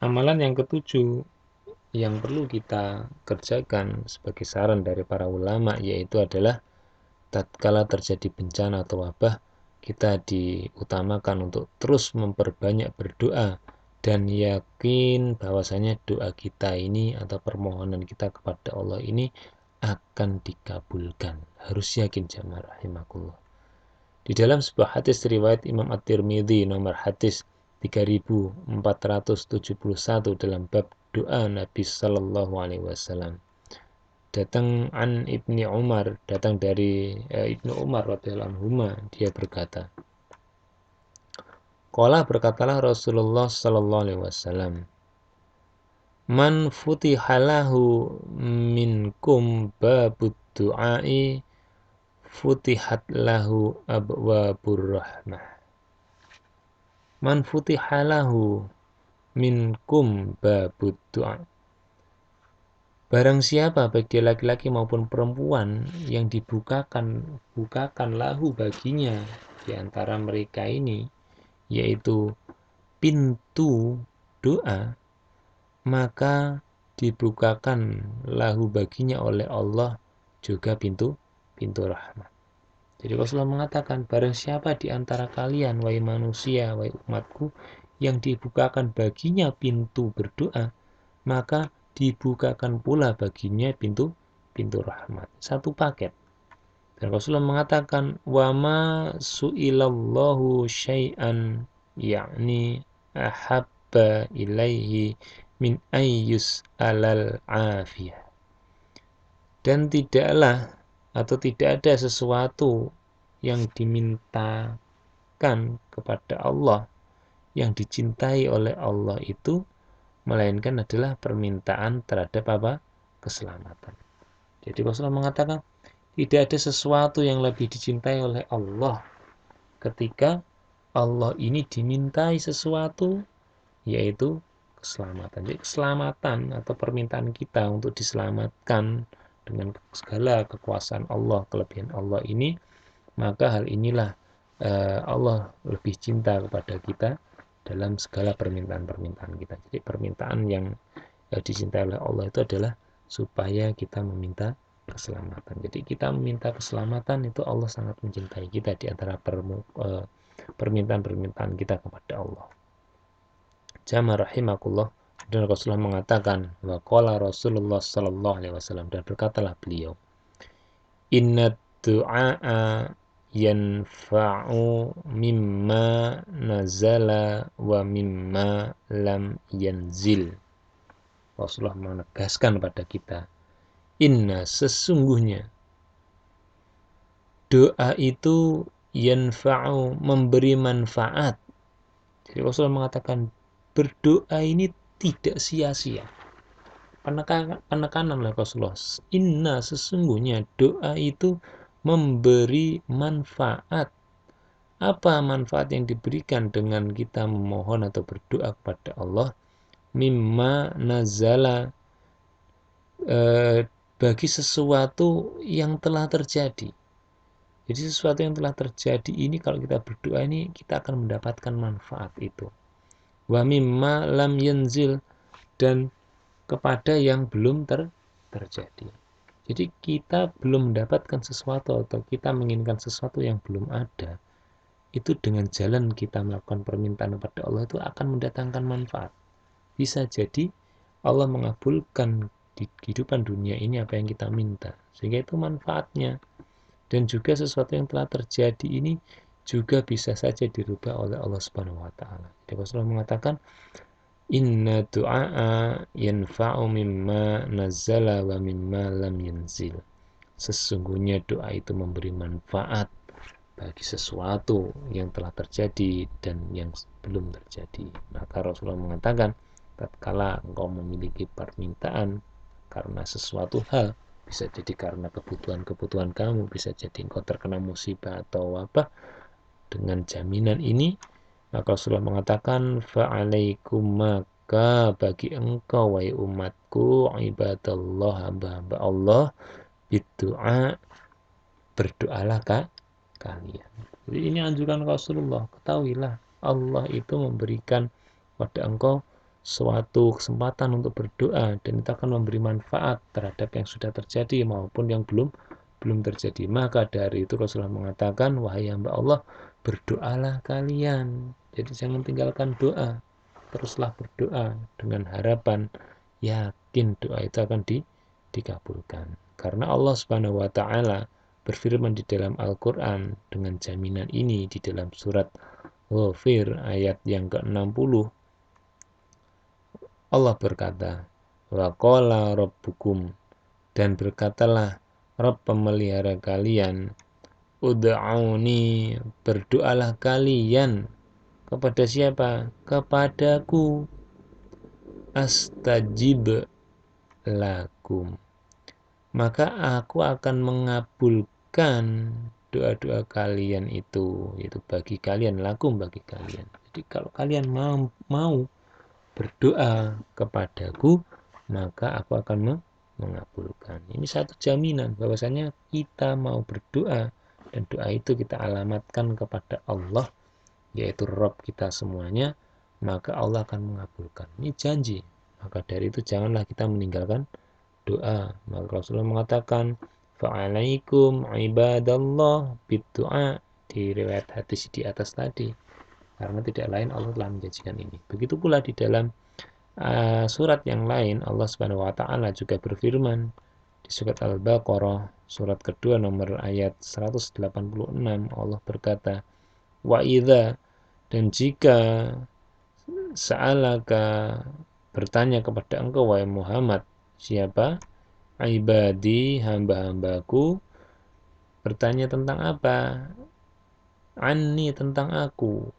Amalan yang ketujuh yang perlu kita kerjakan sebagai saran dari para ulama yaitu adalah tatkala terjadi bencana atau wabah, kita diutamakan untuk terus memperbanyak berdoa dan yakin bahwasanya doa kita ini atau permohonan kita kepada Allah ini akan dikabulkan. Harus yakin jamaah rahimakumullah. Di dalam sebuah hadis riwayat Imam At-Tirmidzi nomor hadis 3471 dalam bab doa Nabi Sallallahu Alaihi Wasallam, datang Ibni Umar, datang dari Ibnu Umar radhiyallahu anhu, dia berkata, qala berkatalah Rasulullah sallallahu alaihi wasallam, man futihalahu minkum babud du'ai futihat lahu abwabur rahmah. Man futihalahu minkum babud du'a. Barang siapa baik dia laki-laki maupun perempuan yang bukakan lahu baginya di antara mereka ini, yaitu pintu doa, maka dibukakan lahu baginya oleh Allah juga pintu rahmat. Jadi Rasulullah mengatakan, barang siapa di antara kalian, wahai manusia, wahai umatku, yang dibukakan baginya pintu berdoa, maka dibukakan pula baginya pintu rahmat. Satu paket. Dan Rasulullah mengatakan, wa ma su'ilallahu syai'an yakni ahabba ilaihi min ayyus alal afiyah. Dan tidaklah atau tidak ada sesuatu yang dimintakan kepada Allah, yang dicintai oleh Allah itu, melainkan adalah permintaan terhadap apa? Keselamatan. Jadi Rasulullah mengatakan tidak ada sesuatu yang lebih dicintai oleh Allah ketika Allah ini dimintai sesuatu, yaitu keselamatan. Jadi keselamatan atau permintaan kita untuk diselamatkan dengan segala kekuasaan Allah, kelebihan Allah ini, maka hal inilah Allah lebih cinta kepada kita dalam segala permintaan-permintaan kita. Jadi permintaan yang dicintai oleh Allah itu adalah supaya kita meminta keselamatan. Jadi kita meminta keselamatan itu Allah sangat mencintai kita di antara permintaan-permintaan kita kepada Allah. Jamaah rahimakumullah. Dan Rasulullah mengatakan, wa qala Rasulullah sallallahu alaihi wasallam, dan berkatalah beliau, inna du'a yanfa'u mimma nazala wa mimma lam yanzil. Rasulullah menegaskan pada kita, inna sesungguhnya doa itu yanfa'u memberi manfaat. Jadi Rasulullah mengatakan berdoa ini tidak sia-sia. Penekanan oleh Rasulullah, inna sesungguhnya doa itu memberi manfaat. Apa manfaat yang diberikan dengan kita memohon atau berdoa kepada Allah? Mimma nazala, bagi sesuatu yang telah terjadi. Jadi sesuatu yang telah terjadi ini kalau kita berdoa ini kita akan mendapatkan manfaat itu. Wa mimma lam yanzil, dan kepada yang belum terjadi. Jadi kita belum mendapatkan sesuatu atau kita menginginkan sesuatu yang belum ada, itu dengan jalan kita melakukan permintaan kepada Allah itu akan mendatangkan manfaat. Bisa jadi Allah mengabulkan di kehidupan dunia ini apa yang kita minta, sehingga itu manfaatnya. Dan juga sesuatu yang telah terjadi ini juga bisa saja dirubah oleh Allah Subhanahu wa taala. Jadi Rasulullah mengatakan, inna du'a yanfa'u mimma nazzala wa mimma lam yanzil. Sesungguhnya doa itu memberi manfaat bagi sesuatu yang telah terjadi dan yang belum terjadi. Maka Rasulullah mengatakan, tatkala engkau memiliki permintaan karena sesuatu hal, bisa jadi karena kebutuhan kamu, bisa jadi engkau terkena musibah atau wabah, dengan jaminan ini, maka Rasulullah mengatakan, fa'alaikum, maka bagi engkau wahai umatku, ibadallah, hamba-hamba Allah, bidu'a, berdoalah kalian. Jadi ini anjuran Rasulullah, ketahuilah Allah itu memberikan pada engkau suatu kesempatan untuk berdoa, dan itu akan memberi manfaat terhadap yang sudah terjadi maupun yang belum terjadi. Maka dari itu Rasulullah mengatakan, wahai hamba Allah, berdoalah kalian. Jadi jangan tinggalkan doa, teruslah berdoa dengan harapan yakin doa itu akan dikabulkan. Karena Allah Subhanahu wa taala berfirman di dalam Al-Qur'an dengan jaminan ini di dalam surat Ghafir ayat yang ke-60. Allah berkata, wa qala rabbukum, dan berkatalah Rabb pemelihara kalian, ud'auni, berdoalah kalian kepada siapa? Kepadaku, astajib lakum, maka aku akan mengabulkan doa-doa kalian itu bagi kalian, lakum, bagi kalian. Jadi kalau kalian mau berdoa kepadaku, maka aku akan mengabulkan. Ini satu jaminan bahwasanya kita mau berdoa dan doa itu kita alamatkan kepada Allah, yaitu Rabb kita semuanya, maka Allah akan mengabulkan. Ini janji. Maka dari itu janganlah kita meninggalkan doa. Maka Rasulullah mengatakan, fa'alaikum ibadallah biddu'a, di riwayat hadis di atas tadi. Karena tidak lain Allah telah menjanjikan ini. Begitu pula di dalam surat yang lain Allah Subhanahu wa taala juga berfirman di surat Al-Baqarah surat kedua nomor ayat 186. Allah berkata, wa idza, dan jika sa'alaka, bertanya kepada engkau wahai Muhammad, siapa? Ibadi, hamba-hambaku, bertanya tentang apa? Anni, tentang aku.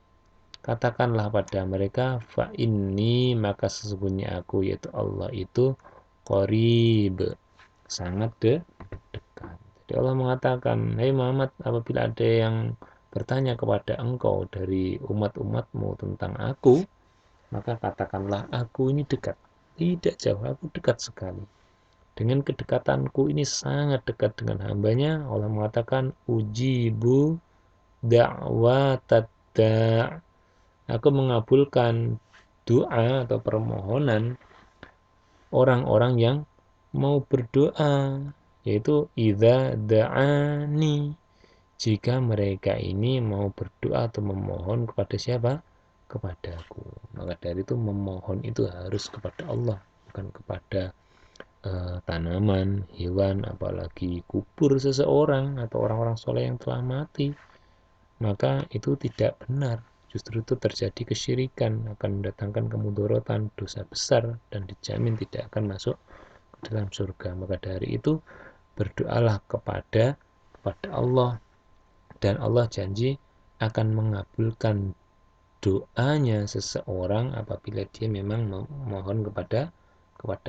Katakanlah pada mereka, fa inni, maka sesungguhnya aku, yaitu Allah itu, qarib, sangat dekat. Jadi Allah mengatakan, hai Muhammad, apabila ada yang bertanya kepada engkau dari umat-umatmu tentang aku, maka katakanlah aku ini dekat, tidak jauh, aku dekat sekali. Dengan kedekatanku ini sangat dekat dengan hambanya. Allah mengatakan, ujibu da'watat da', aku mengabulkan doa atau permohonan orang-orang yang mau berdoa, yaitu idza da'ani, jika mereka ini mau berdoa atau memohon kepada siapa? Kepadaku. Maka dari itu memohon itu harus kepada Allah, bukan kepada tanaman, hewan, apalagi kubur seseorang atau orang-orang soleh yang telah mati. Maka itu tidak benar. Justru itu terjadi kesyirikan, akan mendatangkan kemudorotan, dosa besar, dan dijamin tidak akan masuk ke dalam surga. Maka dari itu berdoalah kepada Allah, dan Allah janji akan mengabulkan doanya seseorang apabila dia memang memohon kepada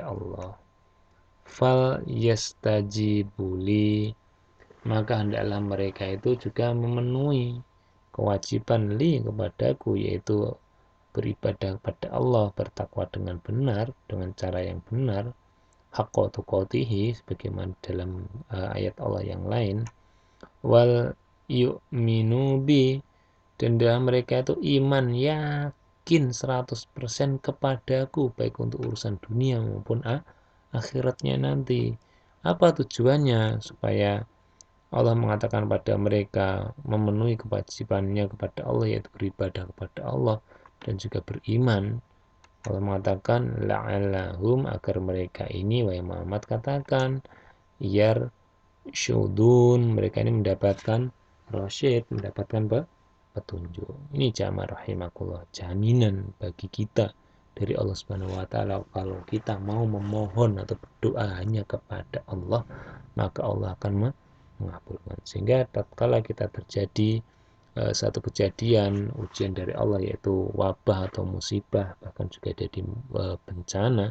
Allah. Fal yastajibuli, maka hendaklah mereka itu juga memenuhi kewajiban li, kepadaku, yaitu beribadah kepada Allah, bertakwa dengan benar, dengan cara yang benar, haqqa tuqatihi, sebagaimana dalam ayat Allah yang lain, wal yu'minu bi, dan mereka itu iman, yakin 100% kepadaku, baik untuk urusan dunia maupun akhiratnya nanti. Apa tujuannya? Supaya Allah mengatakan pada mereka memenuhi kewajibannya kepada Allah, yaitu beribadah kepada Allah dan juga beriman. Allah mengatakan la'allahum, agar mereka ini, wahai Muhammad, katakan yar syudun, mereka ini mendapatkan rasyid, mendapatkan petunjuk. Ini jamaah rahimakumullah, jaminan bagi kita dari Allah Subhanahu wa taala, kalau kita mau memohon atau berdoa hanya kepada Allah, maka Allah akan mengabulkan. Sehingga tatkala kita terjadi satu kejadian ujian dari Allah, yaitu wabah atau musibah, bahkan juga jadi bencana,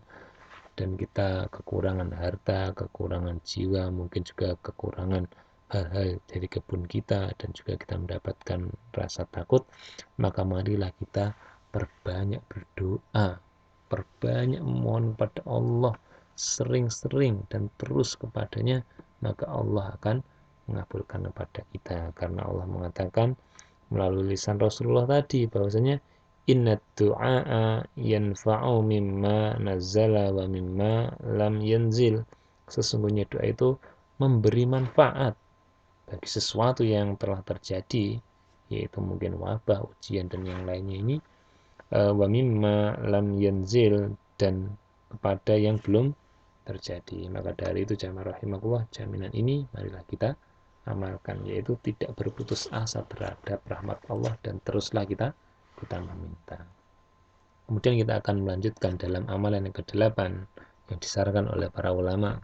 dan kita kekurangan harta, kekurangan jiwa, mungkin juga kekurangan hal-hal dari kebun kita, dan juga kita mendapatkan rasa takut, maka marilah kita perbanyak berdoa, perbanyak memohon kepada Allah, sering-sering dan terus kepadanya, maka Allah akan mengabulkan kepada kita. Karena Allah mengatakan melalui lisan Rasulullah tadi bahwasanya Inna du'a yanfa'u mimma nazzala wa mimma lam yanzil. Sesungguhnya doa itu memberi manfaat bagi sesuatu yang telah terjadi, yaitu mungkin wabah, ujian, dan yang lainnya ini, wa mimma lam yanzil, dan kepada yang belum terjadi. Maka dari itu jamaah rahimakumullah, jaminan ini marilah kita amalkan, yaitu tidak berputus asa terhadap rahmat Allah dan teruslah kita meminta. Kemudian kita akan melanjutkan dalam amalan yang ke-8 yang disarankan oleh para ulama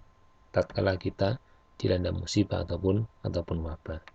tatkala kita dilanda musibah ataupun wabah.